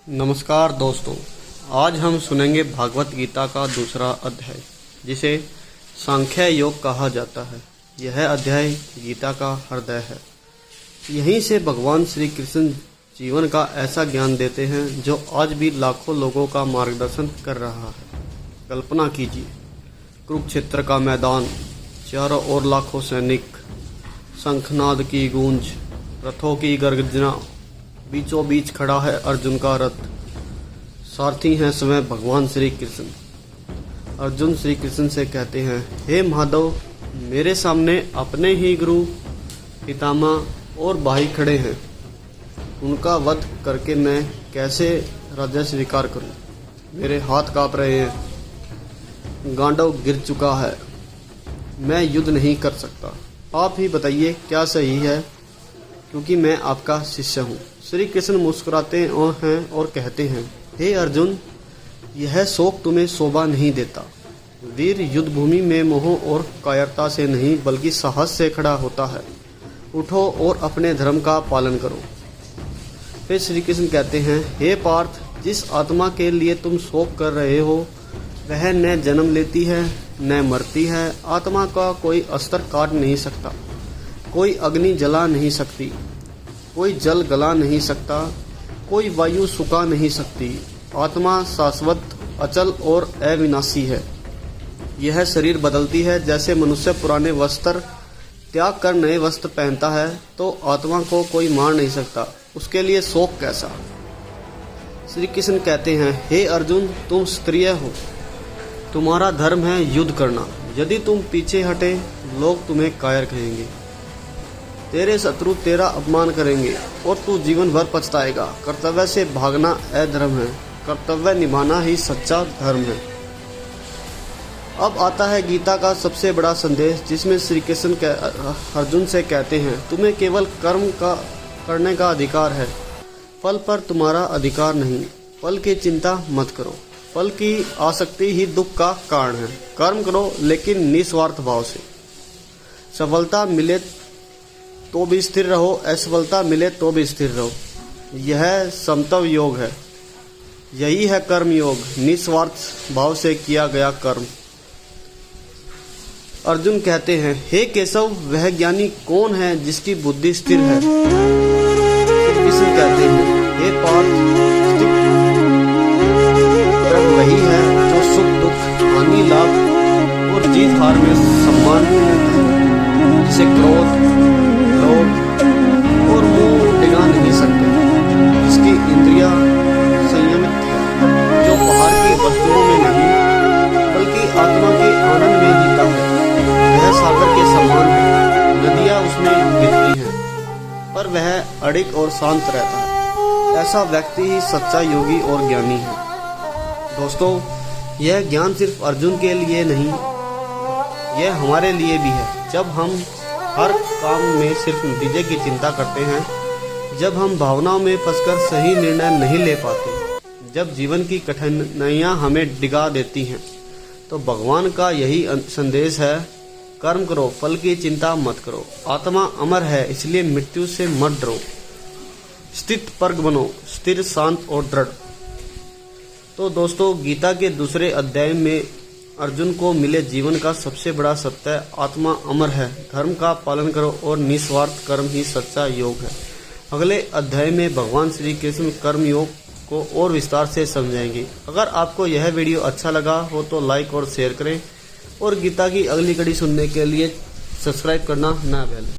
नमस्कार दोस्तों, आज हम सुनेंगे भागवत गीता का दूसरा अध्याय जिसे सांख्य योग कहा जाता है। यह अध्याय गीता का हृदय है। यहीं से भगवान श्री कृष्ण जीवन का ऐसा ज्ञान देते हैं जो आज भी लाखों लोगों का मार्गदर्शन कर रहा है। कल्पना कीजिए, कुरुक्षेत्र का मैदान, चारों ओर लाखों सैनिक, शंखनाद की गूंज, रथों की गर्जना, बीचों बीच खड़ा है अर्जुन का रथ। सारथी हैं स्वयं भगवान श्री कृष्ण। अर्जुन श्री कृष्ण से कहते हैं, हे माधव, मेरे सामने अपने ही गुरु, पितामह और भाई खड़े हैं। उनका वध करके मैं कैसे राज्य स्वीकार करूं? मेरे हाथ कांप रहे हैं, गांडव गिर चुका है, मैं युद्ध नहीं कर सकता। आप ही बताइए क्या सही है, क्योंकि मैं आपका शिष्य हूँ। श्री कृष्ण मुस्कुराते हैं और कहते हैं, हे अर्जुन, यह शोक तुम्हें शोभा नहीं देता। वीर युद्ध भूमि में मोह और कायरता से नहीं बल्कि साहस से खड़ा होता है। उठो और अपने धर्म का पालन करो। फिर श्री कृष्ण कहते हैं, हे पार्थ, जिस आत्मा के लिए तुम शोक कर रहे हो वह न जन्म लेती है न मरती है। आत्मा का कोई अस्त्र काट नहीं सकता, कोई अग्नि जला नहीं सकती, कोई जल गला नहीं सकता, कोई वायु सुखा नहीं सकती। आत्मा शाश्वत, अचल और अविनाशी है। यह शरीर बदलती है। जैसे मनुष्य पुराने वस्त्र त्याग कर नए वस्त्र पहनता है, तो आत्मा को कोई मार नहीं सकता। उसके लिए शोक कैसा? श्री कृष्ण कहते हैं, हे अर्जुन, तुम क्षत्रिय हो, तुम्हारा धर्म है युद्ध करना। यदि तुम पीछे हटे, लोग तुम्हें कायर कहेंगे, तेरे शत्रु तेरा अपमान करेंगे और तू जीवन भर पछताएगा। कर्तव्य से भागना अधर्म है, कर्तव्य निभाना ही सच्चा धर्म है। अब आता है गीता का सबसे बड़ा संदेश, जिसमें श्री कृष्ण अर्जुन से कहते हैं, तुम्हें केवल कर्म का करने का अधिकार है, फल पर तुम्हारा अधिकार नहीं। फल की चिंता मत करो, फल की आसक्ति ही दुख का कारण है। कर्म करो लेकिन निस्वार्थ भाव से। सफलता मिले तो भी स्थिर रहो, असफलता मिले तो भी स्थिर रहो। यह समत्व योग है, यही है कर्म योग, निस्वार्थ भाव से किया गया कर्म। अर्जुन कहते हैं, हे केशव, वह ज्ञानी कौन है जिसकी बुद्धि स्थिर है? कृष्ण कहते हैं, हे पार्थ, वही है जो सुख दुख, हानि लाभ और जीत हार में सम्मान लेता है, जिसे क्रोध, और मुंह डिगा नहीं सकते, जिसकी इंद्रियां संयमित है, जो बाहर की वस्तुओं में नहीं बल्कि आत्मा के आनंद में जीता है। वह सागर के समान है, नदियां उसमें गिरती हैं, पर वह अडिग और शांत रहता है। ऐसा व्यक्ति ही सच्चा योगी और ज्ञानी है। दोस्तों, यह ज्ञान सिर्फ अर्जुन के लिए नहीं, यह हमारे लिए भी है। जब हम हर काम में सिर्फ नतीजे की चिंता करते हैं, जब हम भावनाओं में फंसकर सही निर्णय नहीं ले पाते, जब जीवन की कठिनाइयां हमें डिगा देती हैं, तो भगवान का यही संदेश है, कर्म करो, फल की चिंता मत करो। आत्मा अमर है, इसलिए मृत्यु से मत डरो। स्थित पर्ग बनो, स्थिर, शांत और दृढ़। तो दोस्तों, गीता के दूसरे अध्याय में अर्जुन को मिले जीवन का सबसे बड़ा सत्य, आत्मा अमर है, धर्म का पालन करो और निस्वार्थ कर्म ही सच्चा योग है। अगले अध्याय में भगवान श्री कृष्ण कर्म योग को और विस्तार से समझाएंगे। अगर आपको यह वीडियो अच्छा लगा हो तो लाइक और शेयर करें, और गीता की अगली कड़ी सुनने के लिए सब्सक्राइब करना ना भूलें।